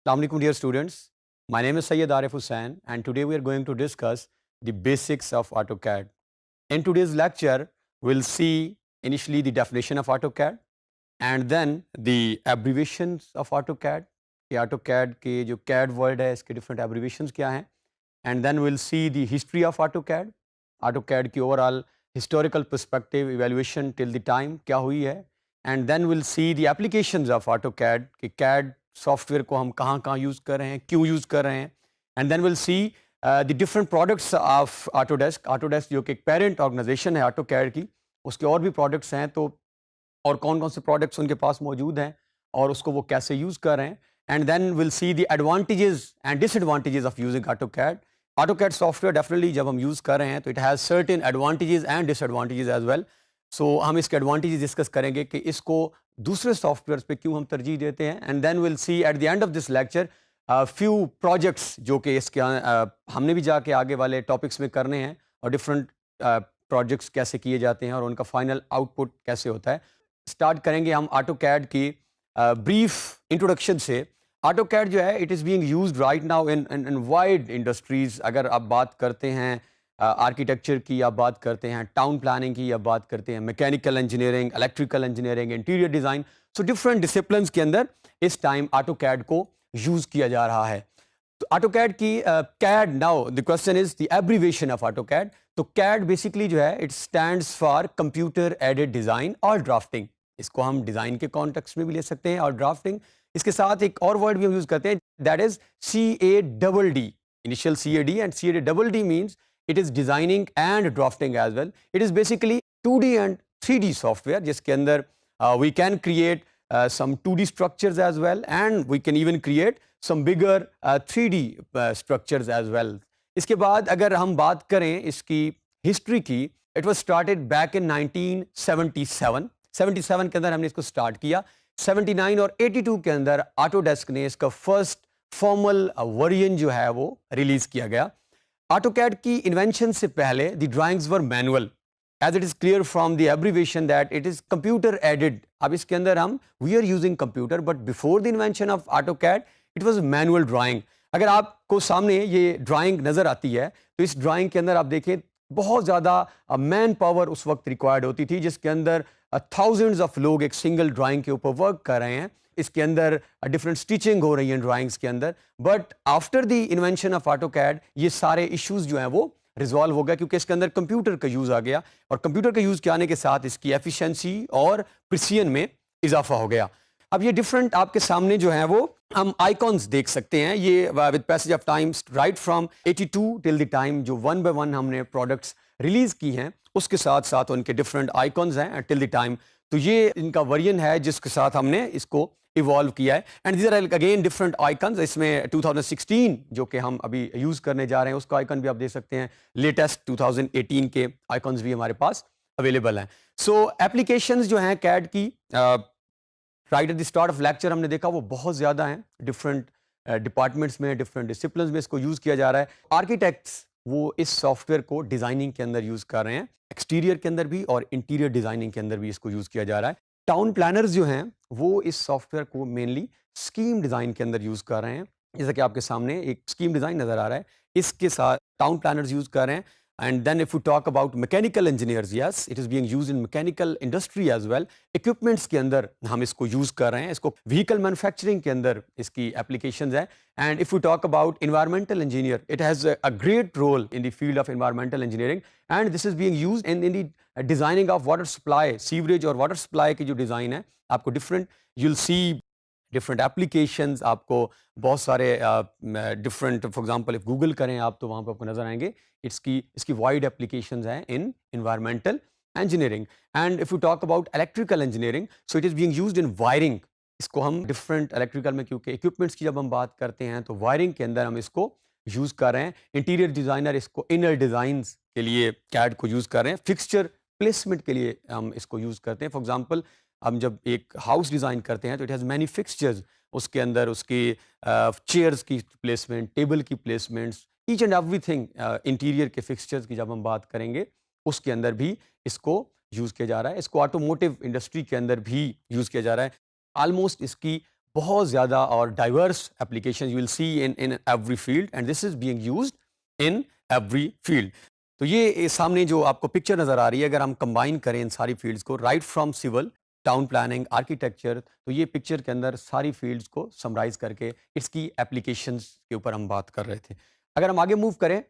Assalamualaikum dear students. My name is Syed Arif Hussain and today we are going to discuss the basics of AutoCAD. In today's lecture, we'll see initially the definition of AutoCAD and then the abbreviations of AutoCAD. कि AutoCAD के जो CAD word है इसके different abbreviations क्या हैं, and then we'll see the history of AutoCAD. AutoCAD की overall historical perspective evaluation till the time क्या हुई है, and then we'll see the applications of AutoCAD कि CAD सॉफ्टवेयर को हम कहाँ यूज़ कर रहे हैं, क्यों यूज़ कर रहे हैं, and then will see the different products of Autodesk जो कि एक पेरेंट ऑर्गेनाइजेशन है AutoCAD की, उसके और भी प्रोडक्ट्स हैं, तो और कौन-कौन से प्रोडक्ट्स उनके पास मौजूद हैं और उसको वो कैसे यूज़ कर रहे हैं, and then will see the advantages and disadvantages of using AutoCAD. AutoCAD software definitely जब हम यूज़ कर रहे हैं तो it has certain advantages and disadvantages as well. So हम इसके एडवांटेजेस डिस्कस करेंगे कि इसको दूसरे सॉफ्टवेयर्स पे क्यों हम तरजीह देते हैं, and then will see at the end of this lecture few projects जो कि इसके हमने भी जाके आगे वाले टॉपिक्स में करने हैं और डिफरेंट प्रोजेक्ट्स कैसे किए जाते हैं और उनका फाइनल आउटपुट कैसे होता है. स्टार्ट करेंगे हम AutoCAD की ब्रीफ इंट्रोडक्शन से. AutoCAD जो है it is being used right now in wide industries. अगर आप बात करते हैं आर्किटेक्चर की, आप बात करते हैं टाउन प्लानिंग की, आप बात करते हैं mechanical engineering, electrical engineering, interior design, so different disciplines के अंदर इस टाइम AutoCAD को यूज़ किया जा रहा है. तो AutoCAD की CAD, now the question is the abbreviation of AutoCAD. तो CAD बेसिकली जो है it stands for computer aided design और ड्राफ्टिंग. इसको हम डिज़ाइन के कॉन्टेक्स्ट में भी ले सकते हैं और ड्राफ्टिंग. इसके साथ एक और वर्ड भी हम यूज़ करते हैं, that is CADD. Initial CAD and CADD means it is designing and drafting as well. It is basically 2D and 3D software जिसके अंदर we can create some 2D structures as well and we can even create some bigger 3D structures as well. इसके बाद अगर हम बात करें इसकी history की, it was started back in 1977. 77 के अंदर हमने इसको स्टार्ट किया. 79 और 82 के अंदर Autodesk ने इसका फर्स्ट फॉर्मल वर्जन जो है वो रिलीज किया गया. AutoCAD की इन्वेंशन से पहले the drawings were manual, as it is clear from the abbreviation that it is computer aided. अब इसके अंदर हम we are using computer, but before the invention of AutoCAD it was manual drawing. अगर आपको सामने ये ड्राइंग नज़र आती है तो इस ड्राइंग के अंदर आप देखें बहुत ज़्यादा मैन पावर उस वक्त रिक्वायर्ड होती थी, जिसके अंदर थाउजेंड्स ऑफ लोग एक सिंगल ड्राइंग के ऊपर वर्क कर रहे हैं. इसके अंदर डिफरेंट स्टिचिंग हो रही है ड्राइंग्स के अंदर. But after the invention of AutoCAD ये सारे इश्यूज जो हैं वो रिजॉल्व हो गया, क्योंकि इसके अंदर कंप्यूटर का यूज़ आ गया और कंप्यूटर का यूज़ के आने के साथ इसकी एफिशिएंसी और प्रिसिजन में इजाफा हो गया. अब ये डिफरेंट आपके सामने जो है वो हम आइकॉन्स देख सकते हैं. ये with passage of time right from 82 till the time जो वन बाय वन हमने प्रोडक्ट्स रिलीज की हैं, उसके साथ साथ उनके डिफरेंट आइकॉन्स हैं टिल द टाइम. तो ये इनका वर्जन है जिसके साथ हमने इसको इवॉल्व किया है. And these are again different icons. इसमें 2016 जो कि हम अभी यूज़ करने जा रहे हैं उसका आइकन भी आप देख सकते हैं. लेटेस्ट 2018 के आइकन्स भी हमारे पास अवेलेबल हैं. सो एप्लीकेशंस जो हैं CAD की right at the start of lecture हमने देखा वो बहुत ज़्यादा हैं. डिफरेंट डिपार्टमेंट्स में, डिफरेंट डिसिप्लिन में इसको यूज़ किया जा रहा है. आर्किटेक्ट्स वो इस सॉफ्टवेयर को डिज़ाइनिंग के अंदर यूज़ कर रहे हैं, एक्सटीरियर के अंदर भी और इंटीरियर डिज़ाइनिंग के अंदर भी इसको यूज़ किया जा रहा है. टाउन प्लानर्स जो हैं वो इस सॉफ्टवेयर को मेनली स्कीम डिज़ाइन के अंदर यूज़ कर रहे हैं. जैसा कि आपके सामने एक स्कीम डिज़ाइन नज़र आ रहा है, इसके साथ टाउन प्लानर्स यूज़ कर रहे हैं. And then if you talk about mechanical engineers, yes it is being used in mechanical industry as well. Equipments के अंदर हम इसको यूज़ कर रहे हैं. इसको व्हीकल मैन्युफैक्चरिंग के अंदर इसकी एप्लीकेशंस हैं. And if you talk about environmental engineer, it has a great role in the field of environmental engineering and this is being used in the designing of water supply, sewerage और water supply की जो design है, आपको different you'll see different applications, आपको बहुत सारे different, for example if Google करें आप तो वहाँ पे आपको नज़र आएंगे इसकी वाइड एप्लीकेशंस हैं in environmental engineering. And if you talk about electrical engineering, so it is being used in wiring. इसको हम डिफरेंट इलेक्ट्रिकल में, क्योंकि इक्विपमेंट्स की जब हम बात करते हैं तो वायरिंग के अंदर हम इसको यूज़ कर रहे हैं. इंटीरियर डिज़ाइनर इसको इनर डिज़ाइंस के लिए CAD को यूज़ कर रहे हैं. फिक्सचर प्लेसमेंट के लिए हम इसको यूज़ करते हैं. फॉर एग्जांपल हम जब एक हाउस डिज़ाइन करते हैं तो इट हैज़ मैनी फिक्सचर्स. उसके अंदर उसकी चेयर्स की प्लेसमेंट, टेबल की placements, each and everything interior के फिक्सचर्स की जब हम बात करेंगे उसके अंदर भी इसको यूज़ किया जा रहा है. इसको ऑटोमोटिव इंडस्ट्री के अंदर भी यूज़ किया जा रहा है. ऑलमोस्ट इसकी बहुत ज़्यादा और diverse application you will see in every field and this is being used in every field. तो ये सामने जो आपको पिक्चर नज़र आ रही है, अगर हम कंबाइन करें इन सारी फील्ड्स को, right from civil, town planning, architecture, तो ये पिक्चर के अंदर सारी फील्ड्स को समराइज करके इसकी एप्लीकेशंस के ऊपर हम बात कर रहे थे। अगर हम आगे मूव करें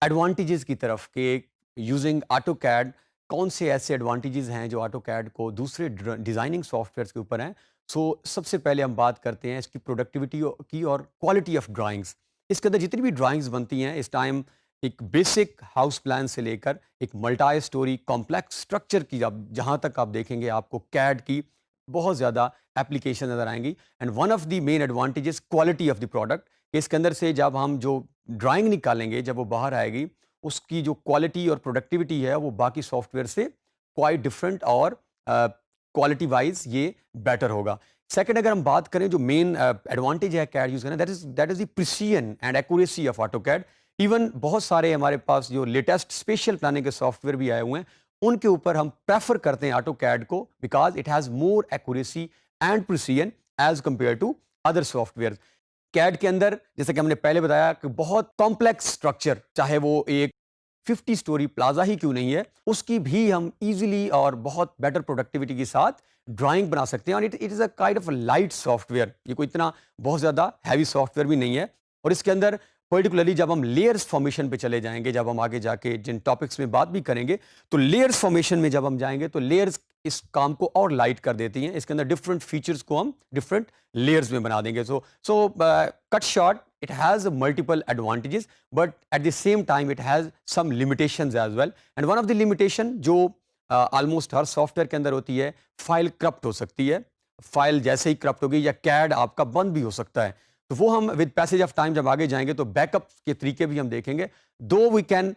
एडवांटेजेस की तरफ कि यूजिंग ऑटो कैड कौन से ऐसे एडवांटेजेस हैं जो ऑटो कैड को दूसरे डिज़ाइनिंग सॉफ्टवेयर्स के ऊपर हैं। सो सबसे पहले हम बात करते हैं इसकी प्रोडक्टिविटी की और क्वालिटी ऑफ ड्राइंग्स। इसके अंदर जितनी भी ड्राइंग्स बनती हैं इस टाइम, एक बेसिक हाउस प्लान से लेकर एक मल्टी स्टोरी कॉम्प्लेक्स स्ट्रक्चर की, जब जहाँ तक आप देखेंगे आपको कैड की बहुत ज़्यादा एप्लीकेशन नज़र आएंगी। And one of the main advantages quality of the product, इसके अंदर से जब हम जो ड्राइंग निकालेंगे जब वो बाहर आएगी, उसकी जो क्वालिटी और प्रोडक्टिविटी है वो बाकी सॉफ्टवेयर से क्वाइट डिफरेंट और क्वालिटी वाइज ये बेटर होगा। सेकंड, अगर हम बात करें जो मेन एडवांटेज है कैड यूज़ करना, that is the precision and accuracy of auto CAD. Even बहुत सारे हमारे पास जो लेटेस्ट स्पेशल प्लानिंग के सॉफ्टवेयर भी आए हुए हैं, उनके ऊपर हम प्रेफर करते हैं ऑटो कैड को because it has more accuracy and precision as compare to other software. CAD के अंदर जैसे कि हमने पहले बताया कि बहुत कॉम्प्लेक्स स्ट्रक्चर, चाहे वो एक 50 स्टोरी प्लाजा ही क्यों नहीं है, उसकी भी हम इजीली और बहुत बेटर प्रोडक्टिविटी के साथ ड्राइंग बना सकते हैं। और it is a kind of light software, ये कोई इतना बहुत ज़्यादा हैवी सॉफ्टवेयर भी नहीं है। और इसके अंदर पर्टिकुलरली जब हम लेयर्स फॉर्मेशन पे चले जाएंगे, जब हम आगे जाके जिन टॉपिक्स में बात भी करेंगे, तो लेयर्स फॉर्मेशन में जब हम जाएंगे तो लेयर्स इस काम को और लाइट कर देती हैं। इसके अंदर डिफरेंट फीचर्स को हम डिफरेंट लेयर्स में बना देंगे। So cut short, it has multiple advantages but at the same time it has some limitations as well, and one of the limitation जो almost हर सॉफ्टवेयर के अंदर होती है, फाइल करप्ट हो सकती है। फाइल जैसे ही करप्ट होगी या कैड आपका बंद भी हो सकता है, तो वो हम विद पैसेज ऑफ टाइम जब आगे जाएंगे तो बैकअप के तरीके भी हम देखेंगे। दो वी कैन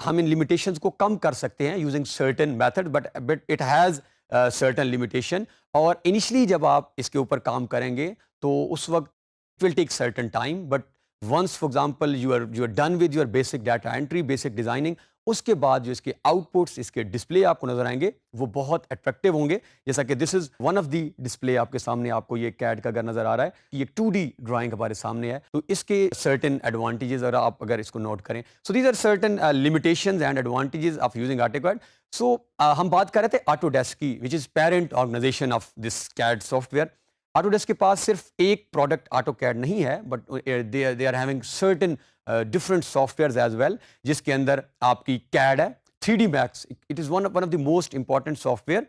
हम इन लिमिटेशंस को कम कर सकते हैं using certain method, but it has certain limitation. और इनिशियली जब आप इसके ऊपर काम करेंगे तो उस वक्त it will take certain time, but once for example you are done with your basic data entry, basic designing, उसके बाद जो इसके आउटपुट्स, इसके डिस्प्ले आपको नजर आएंगे वो बहुत अट्रैक्टिव होंगे। जैसा कि this is one of the display आपके सामने, आपको ये कैड का अगर नजर आ रहा है, ये 2D ड्राइंग हमारे सामने है, तो इसके सर्टेन एडवांटेजेस अगर आप इसको नोट करें, so these are certain limitations and advantages of using AutoCAD। So हम बात कर रहे थे ऑटोडेस्क की, which is parent organization of this CAD software. Autodesk के पास सिर्फ एक प्रोडक्ट ऑटोकैड नहीं है, but they are having certain different softwares as well, जिसके अंदर आपकी कैड है, 3D max, it is one of the most important software.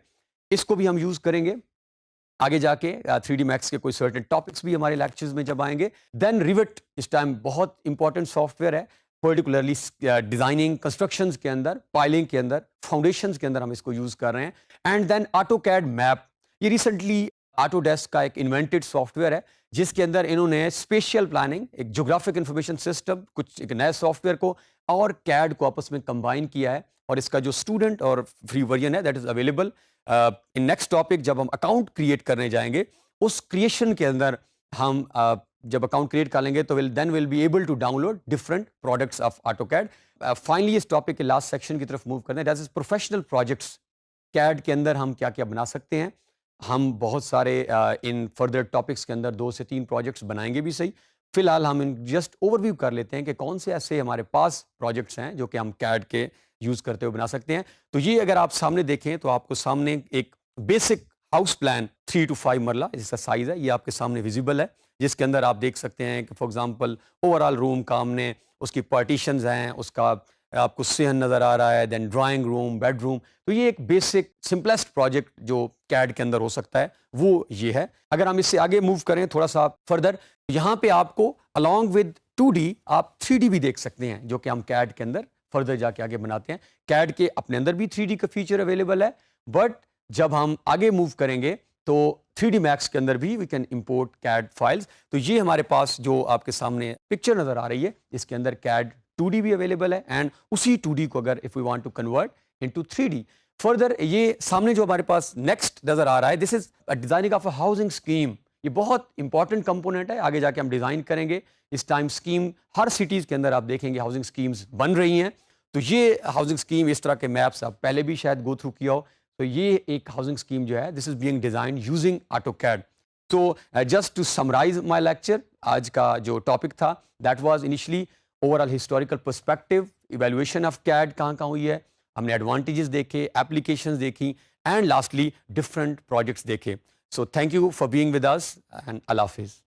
इसको भी हम यूज़ करेंगे आगे जाके। 3D मैक्स के कोई सर्टेन टॉपिक्स भी हमारे लेक्चर्स में जब आएंगे। देन रिविट इस टाइम बहुत इंपॉर्टेंट सॉफ्टवेयर है, पर्टिकुलरली डिजाइनिंग कंस्ट्रक्शंस के अंदर, पाइलिंग के अंदर, फाउंडेशंस के अंदर हम इसको यूज़ कर रहे हैं। एंड देन ऑटोकैड मैप, ये रिसेंटली ऑटोडेस्क का एक इन्वेंटेड सॉफ्टवेयर है, जिसके अंदर इन्होंने स्पेशियल प्लानिंग, एक ज्योग्राफिक इंफॉर्मेशन सिस्टम, कुछ एक नए सॉफ्टवेयर को और कैड को आपस में कंबाइन किया है। और इसका जो स्टूडेंट और फ्री वर्जन है that is available in next topic. जब हम अकाउंट क्रिएट करने जाएंगे, उस क्रिएशन के अंदर हम जब अकाउंट क्रिएट कर लेंगे तो then will be able to download different products of AutoCAD. Finally इस टॉपिक के लास्ट सेक्शन की तरफ मूव करते हैं, that is professional projects. CAD के अंदर हम क्या क्या बना सकते हैं, हम बहुत सारे इन फर्दर टॉपिक्स के अंदर 2 से 3 प्रोजेक्ट्स बनाएंगे भी सही। फिलहाल हम इन जस्ट ओवरव्यू कर लेते हैं कि कौन से ऐसे हमारे पास प्रोजेक्ट्स हैं जो कि हम कैड के यूज़ करते हुए बना सकते हैं। तो ये अगर आप सामने देखें तो आपको सामने एक बेसिक हाउस प्लान 3 to 5 मरला जिसका साइज़ है, ये आपके सामने विजिबल है, जिसके अंदर आप देख सकते हैं कि फॉर एग्जांपल ओवरऑल रूम का हमने उसकी पार्टीशंस हैं, उसका आपको सेहन नज़र आ रहा है, देन ड्राइंग रूम, बेडरूम। तो ये एक बेसिक सिंपलेस्ट प्रोजेक्ट जो कैड के अंदर हो सकता है वो ये है। अगर हम इससे आगे मूव करें थोड़ा सा फर्दर, यहाँ पे आपको अलॉन्ग विद 2D आप 3D भी देख सकते हैं, जो कि हम कैड के अंदर फर्दर जाके आगे बनाते हैं। कैड के अपने अंदर भी 3D का फीचर अवेलेबल है, बट जब हम आगे मूव करेंगे तो 3D मैक्स के अंदर भी we can import CAD files. तो ये हमारे पास जो आपके सामने पिक्चर नज़र आ रही है, इसके अंदर कैड 2D भी अवेलेबल है, एंड उसी 2D को अगर if we want to convert into 3D further, ये सामने जो हमारे पास नेक्स्ट नजर आ रहा है, this is designing of a housing scheme. ये बहुत इंपॉर्टेंट कंपोनेंट है, आगे जाके हम डिजाइन करेंगे। इस टाइम स्कीम हर सिटीज के अंदर आप देखेंगे हाउसिंग स्कीम्स बन रही हैं। तो ये हाउसिंग स्कीम, इस तरह के मैप्स आप पहले भी शायद गो थ्रू किया हो। तो ये एक हाउसिंग स्कीम जो है, this is being design using AutoCAD. So just to summarize my lecture, आज का जो टॉपिक था that was initially overall historical perspective, evaluation of CAD कहाँ हुई है, हमने advantages देखे, applications देखी and lastly different projects देखे. So thank you for being with us and Allah Hafiz.